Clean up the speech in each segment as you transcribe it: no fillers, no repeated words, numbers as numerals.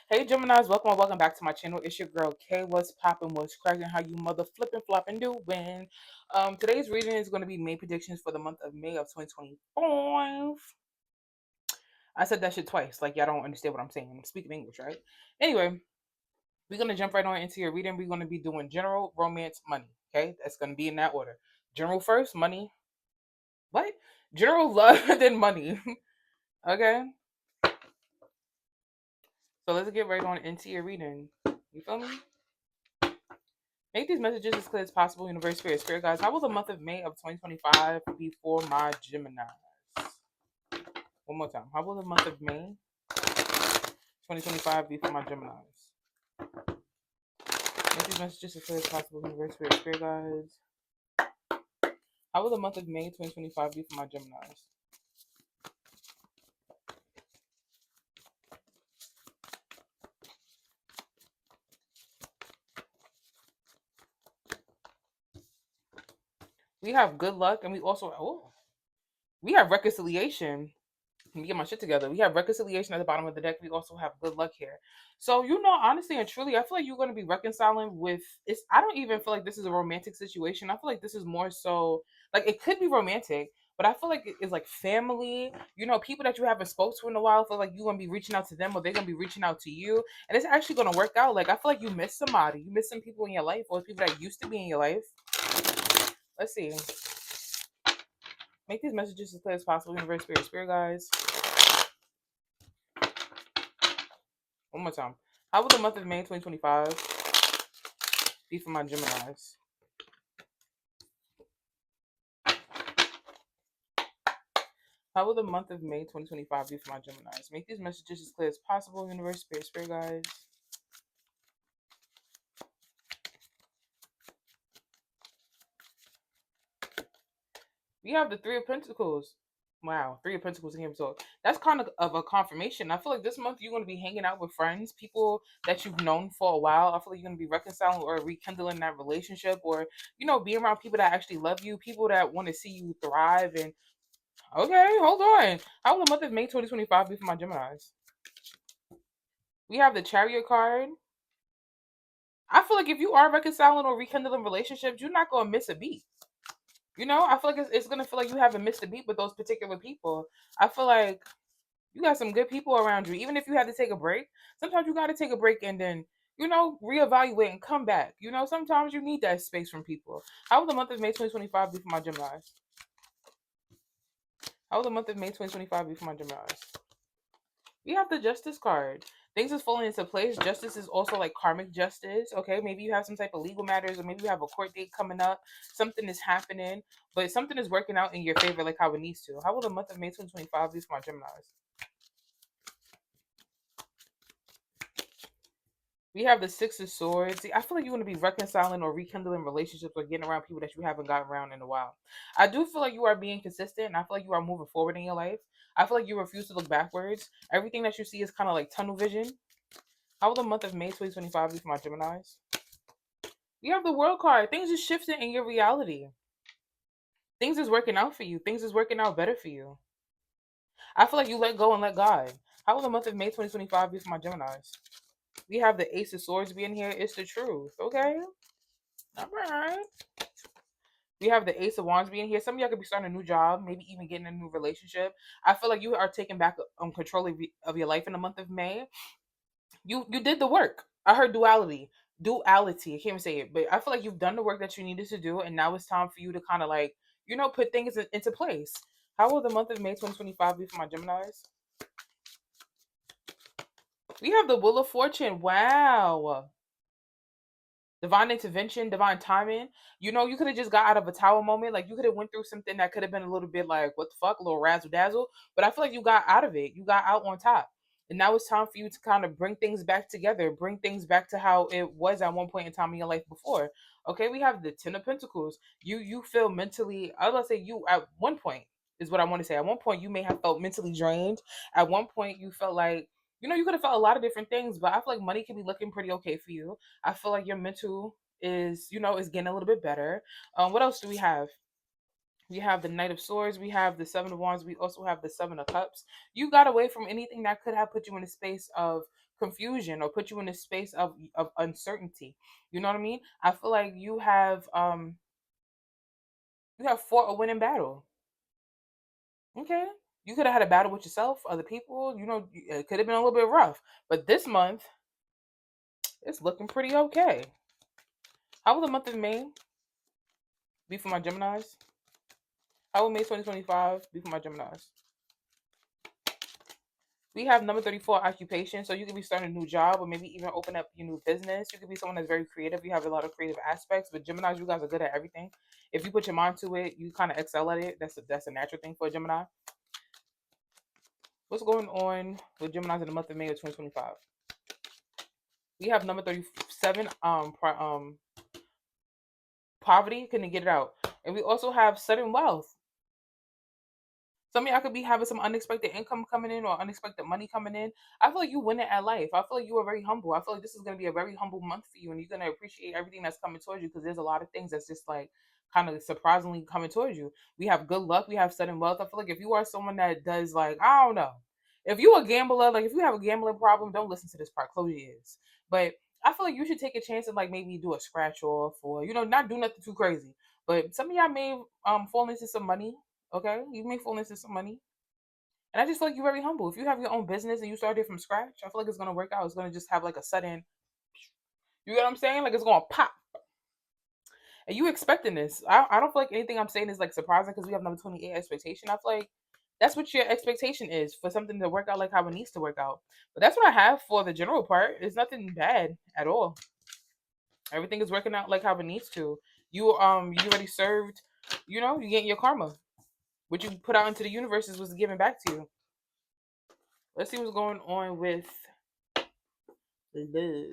Hey Geminis, welcome and welcome back to my channel. It's your girl Kay. What's poppin', what's cracking, how you mother flipping, flopping, doing? Today's reading is going to be May predictions for the month of May of 2025. I said that shit twice, like y'all don't understand what I'm saying. I'm speaking English, right? Anyway, we're gonna jump right on into your reading. We're gonna be doing general, romance, money. Okay, that's gonna be in that order. General first, money. What? General love, then money. Okay, so let's get right on into your reading. You feel me? Make these messages as clear as possible. Universe, Spirit guys. How will the month of May of 2025 be for my Geminis? One more time. How will the month of May 2025 be for my Geminis? Make these messages as clear as possible. Universe, Spirit guys. How will the month of May 2025 be for my Geminis? We have good luck, and we also we have reconciliation. Let me get my shit together. We have reconciliation at the bottom of the deck. We also have good luck here. So, honestly and truly, I feel like you're going to be reconciling with it's. I don't even feel like this is a romantic situation. I feel like this is more so like it could be romantic, but I feel like it's like family. People that you haven't spoke to in a while. I feel like you're going to be reaching out to them, or they're going to be reaching out to you, and it's actually going to work out. Like I feel like you miss somebody. You miss some people in your life, or people that used to be in your life. Let's see. Make these messages as clear as possible. Universe, Spirit guys. One more time. How will the month of May 2025 be for my Geminis? How will the month of May 2025 be for my Geminis? Make these messages as clear as possible. Universe, Spirit guys. We have the Three of Pentacles. Wow, Three of Pentacles in here. So that's kind of a confirmation. I feel like this month you're going to be hanging out with friends, people that you've known for a while. I feel like you're going to be reconciling or rekindling that relationship, or being around people that actually love you, people that want to see you thrive. And okay, hold on. How will the month of May 2025 be for my Geminis? We have the Chariot card. I feel like if you are reconciling or rekindling relationships, you're not gonna miss a beat. I feel like it's gonna feel like you haven't missed a beat with those particular people. I feel like you got some good people around you. Even if you had to take a break, sometimes you got to take a break and then reevaluate and come back. Sometimes you need that space from people. How will the month of May 2025 be for my Geminis? How will the month of May 2025 be for my Geminis? We have the Justice card. Things is falling into place. Justice is also like karmic justice. Okay, maybe you have some type of legal matters, or maybe you have a court date coming up. Something is happening, but something is working out in your favor, like how it needs to. How will the month of May 2025 be for my Geminis? We have the Six of Swords. See, I feel like you're going to be reconciling or rekindling relationships or getting around people that you haven't gotten around in a while. I do feel like you are being consistent, and I feel like you are moving forward in your life. I feel like you refuse to look backwards. Everything that you see is kind of like tunnel vision. How will the month of May 2025 be for my Geminis? We have the World card. Things is shifting in your reality. Things is working out for you. Things is working out better for you. I feel like you let go and let God. How will the month of May 2025 be for my Geminis? We have the Ace of Swords being here. It's the truth. Okay? All right. We have the Ace of Wands being here. Some of y'all could be starting a new job, maybe even getting a new relationship. I feel like you are taking back control of your life in the month of May. You did the work. I heard duality. Duality. I can't even say it, but I feel like you've done the work that you needed to do, and now it's time for you to kind of like, put things into place. How will the month of May 2025 be for my Geminis? We have the Wheel of Fortune. Wow. Divine intervention, divine timing. You could have just got out of a tower moment. Like you could have went through something that could have been a little bit like, what the fuck, a little razzle dazzle. But I feel like you got out of it. You got out on top. And now it's time for you to kind of bring things back together, bring things back to how it was at one point in time in your life before. Okay, we have the Ten of Pentacles. You feel mentally, I was gonna say you at one point is what I want to say. At one point you may have felt mentally drained. At one point you felt like, you could have felt a lot of different things, but I feel like money can be looking pretty okay for you. I feel like your mental is getting a little bit better. What else do we have? We have the Knight of Swords. We have the Seven of Wands. We also have the Seven of Cups. You got away from anything that could have put you in a space of confusion or put you in a space of uncertainty. You know what I mean? I feel like you have fought a winning battle. Okay. You could have had a battle with yourself, other people. It could have been a little bit rough. But this month, it's looking pretty okay. How will the month of May be for my Geminis? How will May 2025 be for my Geminis? We have number 34 occupation. So you could be starting a new job or maybe even open up your new business. You could be someone that's very creative. You have a lot of creative aspects. But Geminis, you guys are good at everything. If you put your mind to it, you kind of excel at it. That's a natural thing for a Gemini. What's going on with Geminis in the month of May of 2025? We have number 37, poverty, couldn't get it out. And we also have sudden wealth. Some of y'all could be having some unexpected income coming in or unexpected money coming in. I feel like you win it at life. I feel like you are very humble. I feel like this is going to be a very humble month for you, and you're going to appreciate everything that's coming towards you because there's a lot of things that's just like kind of surprisingly coming towards you. We have good luck. We have sudden wealth. I feel like if you are someone that does like, I don't know, if you a gambler, like if you have a gambling problem, don't listen to this part. Close your ears. But I feel like you should take a chance and like maybe do a scratch off or not do nothing too crazy. But some of y'all may fall into some money. Okay, you may fall into some money. And I just feel like you're very humble. If you have your own business and you started from scratch, I feel like it's gonna work out. It's gonna just have like a sudden, you get what I'm saying? Like it's gonna pop. And you expecting this. I don't feel like anything I'm saying is like surprising because we have number 28 expectation. I feel like that's what your expectation is for something to work out like how it needs to work out. But that's what I have for the general part. It's nothing bad at all. Everything is working out like how it needs to. You already served, you getting your karma. What you put out into the universe is what's given back to you. Let's see what's going on with love.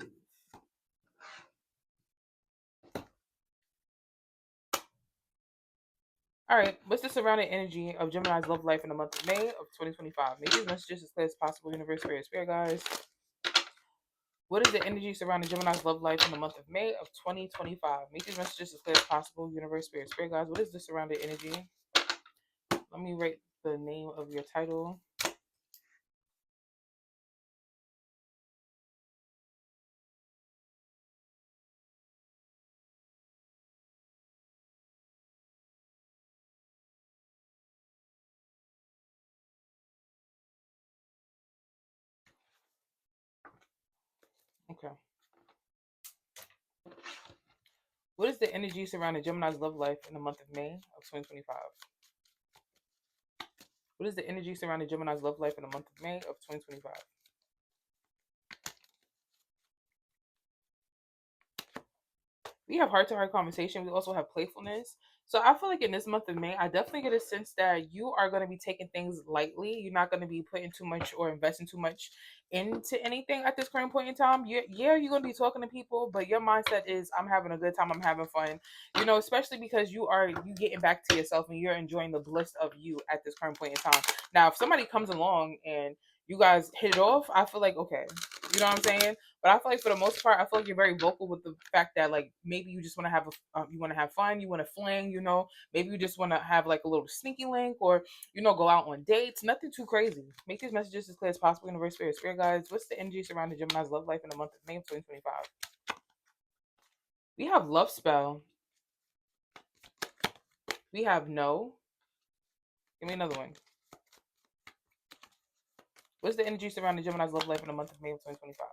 All right, what's the surrounding energy of Gemini's love life in the month of May of 2025? Make these messages as clear as possible, universe, spirit, guys. What is the energy surrounding Gemini's love life in the month of May of 2025? Make these messages as clear as possible, universe, spirit, guys. What is the surrounding energy? Let me write the name of your title. Okay. What is the energy surrounding Gemini's love life in the month of May of 2025? What is the energy surrounding Gemini's love life in the month of May of 2025? We have heart to heart conversation. We also have playfulness. So I feel like in this month of May, I definitely get a sense that you are going to be taking things lightly. You're not going to be putting too much or investing too much into anything at this current point in time. Yeah, you're going to be talking to people, but your mindset is, I'm having a good time. I'm having fun. Especially because you getting back to yourself and you're enjoying the bliss of you at this current point in time. Now, if somebody comes along and you guys hit it off, I feel like, okay, you know what I'm saying? But I feel like for the most part, I feel like you're very vocal with the fact that like maybe you just want to you want to have fun, you want to fling, maybe you just want to have like a little sneaky link or go out on dates. Nothing too crazy. Make these messages as clear as possible. Universe, spirit guides. What's the energy surrounding Gemini's love life in the month of May of 2025? We have love spell. We have no. Give me another one. What's the energy surrounding Gemini's love life in the month of May of 2025?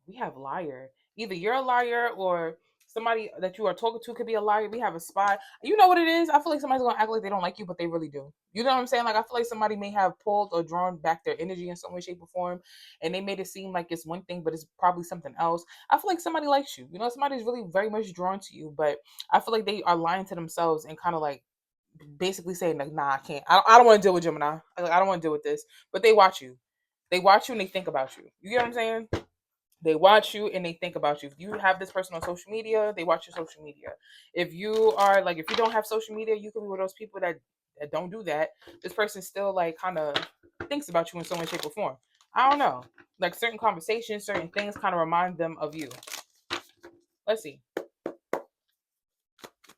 We have liar. Either you're a liar or somebody that you are talking to could be a liar. We have a spy. You know what it is? I feel like somebody's gonna act like they don't like you, but they really do. You know what I'm saying? Like I feel like somebody may have pulled or drawn back their energy in some way, shape, or form, and they made it seem like it's one thing, but it's probably something else. I feel like somebody likes you. Somebody's really very much drawn to you, but I feel like they are lying to themselves and kind of like basically saying like, nah, I can't. I don't want to deal with Gemini. I don't want to deal with this. But they watch you. They watch you and they think about you. You get what I'm saying? They watch you and they think about you. If you have this person on social media, they watch your social media. If you are like, if you don't have social media, you can be one of those people that don't do that. This person still like kind of thinks about you in some way, shape, or form. I don't know. Like certain conversations, certain things kind of remind them of you. Let's see.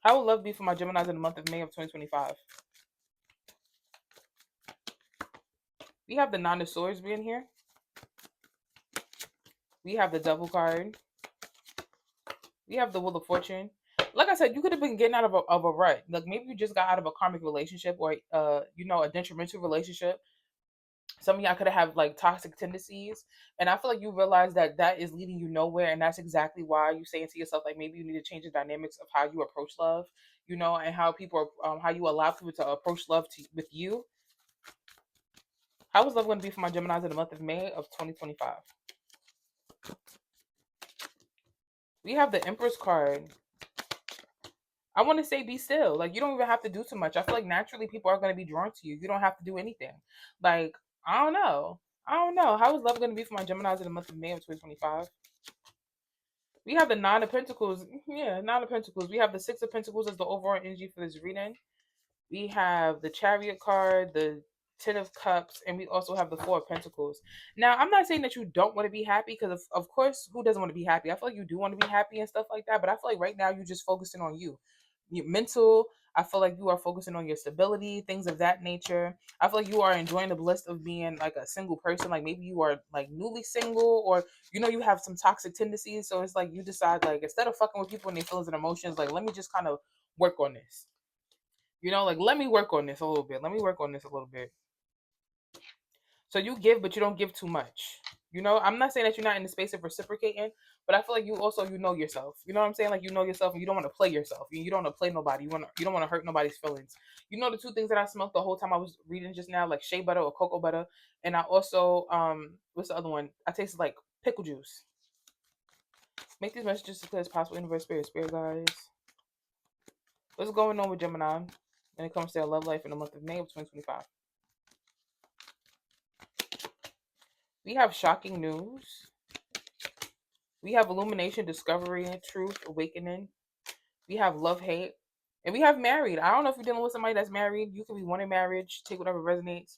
How will love be for my Geminis in the month of May of 2025? We have the Nine of Swords being here. We have the Devil card. We have the Wheel of Fortune. Like I said, you could have been getting out of a rut. Like maybe you just got out of a karmic relationship or a detrimental relationship. Some of y'all could have like toxic tendencies, and I feel like you realize that that is leading you nowhere, and that's exactly why you saying to yourself like maybe you need to change the dynamics of how you approach love, and how people how you allow people to approach love with you. How is love going to be for my Geminis in the month of May of 2025? We have the Empress card. I want to say be still. Like you don't even have to do too much. I feel like naturally people are going to be drawn to you. You don't have to do anything. Like I don't know. I don't know. How is love going to be for my Geminis in the month of May of 2025? We have the Nine of Pentacles. Yeah, Nine of Pentacles. We have the Six of Pentacles as the overall energy for this reading. We have the Chariot card, the Ten of Cups, and we also have the Four of Pentacles. Now, I'm not saying that you don't want to be happy, because of course, who doesn't want to be happy? I feel like you do want to be happy and stuff like that, but I feel like right now you're just focusing on you. Your mental, I feel like you are focusing on your stability, things of that nature. I feel like you are enjoying the bliss of being like a single person. Like maybe you are like newly single, or you have some toxic tendencies. So it's like you decide like instead of fucking with people and their feelings and emotions, like let me just kind of work on this. Like let me work on this a little bit. Let me work on this a little bit. So you give, but you don't give too much. I'm not saying that you're not in the space of reciprocating, but I feel like you also know yourself. You know what I'm saying? Like you know yourself, and you don't want to play yourself. You don't want to play nobody. You don't want to hurt nobody's feelings. The two things that I smoked the whole time I was reading just now, like shea butter or cocoa butter, and I also what's the other one? I tasted like pickle juice. Make these messages as clear as possible. Universe, spirit guys. What's going on with Gemini when it comes to their love life in the month of May of 2025? We have shocking news. We have illumination, discovery, truth, awakening. We have love, hate. And we have married. I don't know if you're dealing with somebody that's married. You could be wanting marriage. Take whatever resonates.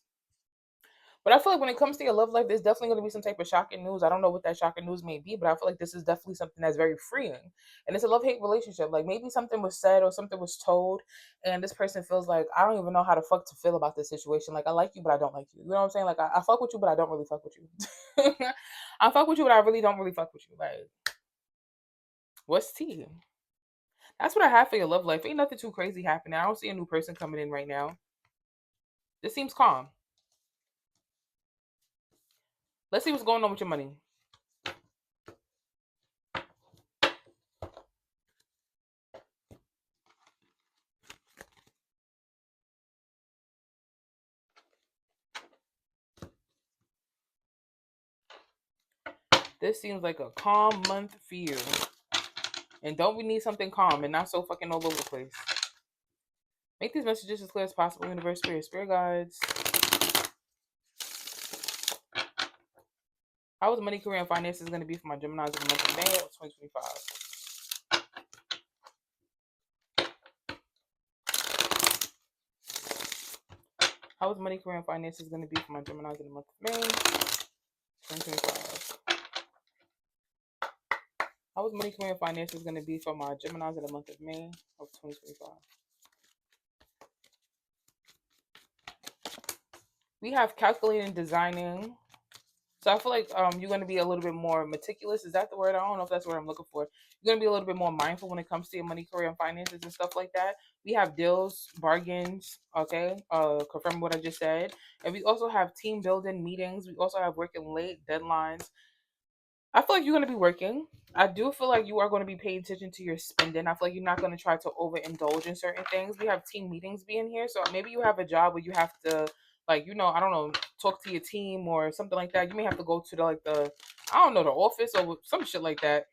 But I feel like when it comes to your love life, there's definitely going to be some type of shocking news. I don't know what that shocking news may be, but I feel like this is definitely something that's very freeing. And it's a love-hate relationship. Like maybe something was said or something was told, and this person feels like, I don't even know how the fuck to feel about this situation. Like I like you, but I don't like you. You know what I'm saying? Like I fuck with you, but I don't really fuck with you. I fuck with you, but I really don't really fuck with you. Like, what's tea? That's what I have for your love life. Ain't nothing too crazy happening. I don't see a new person coming in right now. This seems calm. Let's see what's going on with your money. This seems like a calm month for you. And don't we need something calm and not so fucking all over the place? Make these messages as clear as possible. Universe, spirit guides. How is money, career, and finances going to be for my Geminis in the month of May of 2025? How is money, career, and finances going to be for my Geminis in the month of May 2025? How is money, career, and finances going to be for my Geminis in the month of May of 2025? We have calculating, designing. So I feel like you're going to be a little bit more meticulous. Is that the word? I don't know if that's what I'm looking for. You're going to be a little bit more mindful when it comes to your money, career, and finances and stuff like that. We have deals, bargains, okay? Confirm what I just said. And we also have team building meetings. We also have working late, deadlines. I feel like you're going to be working. I do feel like you are going to be paying attention to your spending. I feel like you're not going to try to overindulge in certain things. We have team meetings being here. So maybe you have a job where you have to, like, I don't know, talk to your team or something like that. You may have to go to I don't know, the office or some shit like that.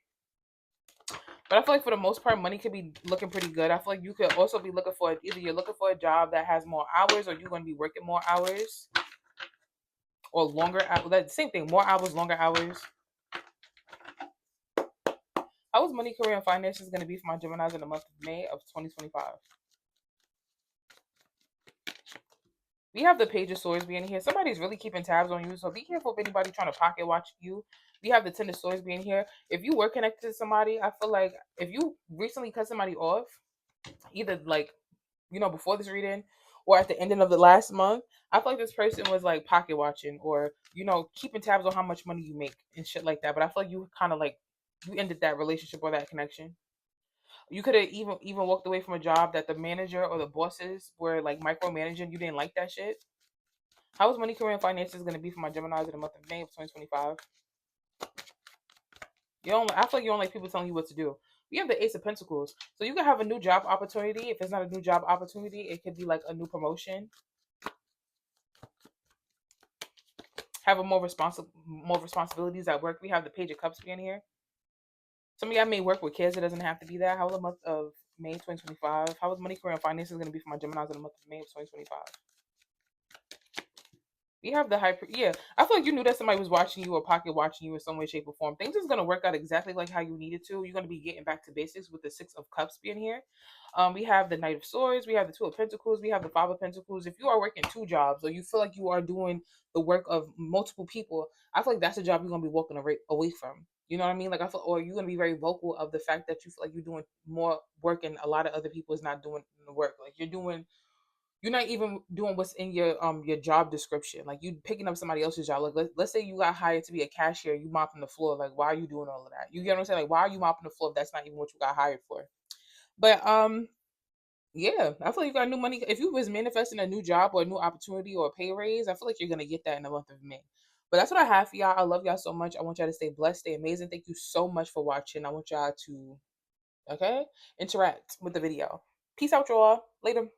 But I feel like for the most part, money could be looking pretty good. I feel like you could also be looking for, either you're looking for a job that has more hours, or you're going to be working more hours or longer hours. That same thing, more hours, longer hours. How is money, career, and finances going to be for my Geminis in the month of May of 2025? We have the Page of Swords being here. Somebody's really keeping tabs on you, so be careful if anybody trying to pocket watch you. We have the Ten of Swords being here. If you were connected to somebody, I feel like if you recently cut somebody off, either like, before this reading, or at the ending of the last month, I feel like this person was like pocket watching or, keeping tabs on how much money you make and shit like that. But I feel like you kind of like you ended that relationship or that connection. You could have even walked away from a job that the manager or the bosses were like micromanaging. You didn't like that shit. How is money, career, and finances going to be for my Geminis in the month of May of 2025? You don't. I feel like you don't like people telling you what to do. We have the Ace of Pentacles, so you can have a new job opportunity. If it's not a new job opportunity, it could be like a new promotion. Have a more responsibilities at work. We have the Page of Cups being here. Some of y'all may work with kids. It doesn't have to be that. How was the month of May 2025? How was money, career, and finances going to be for my Geminis in the month of May of 2025? We have the hyper. Yeah, I feel like you knew that somebody was watching you or pocket watching you in some way, shape, or form. Things is gonna work out exactly like how you needed to. You're gonna be getting back to basics with the Six of Cups being here. We have the Knight of Swords. We have the Two of Pentacles. We have the Five of Pentacles. If you are working two jobs or you feel like you are doing the work of multiple people, I feel like that's a job you're gonna be walking away from. You know what I mean? Like I feel, or you're gonna be very vocal of the fact that you feel like you're doing more work and a lot of other people is not doing the work. Like you're not even doing what's in your job description. Like you picking up somebody else's job. Like let's say you got hired to be a cashier, you mopping the floor. Like why are you doing all of that? You get what I'm saying? Like why are you mopping the floor if that's not even what you got hired for? But yeah, I feel like you got new money. If you was manifesting a new job or a new opportunity or a pay raise, I feel like you're gonna get that in the month of May. But that's what I have for y'all. I love y'all so much. I want y'all to stay blessed, stay amazing. Thank you so much for watching. I want y'all to interact with the video. Peace out, y'all. Later.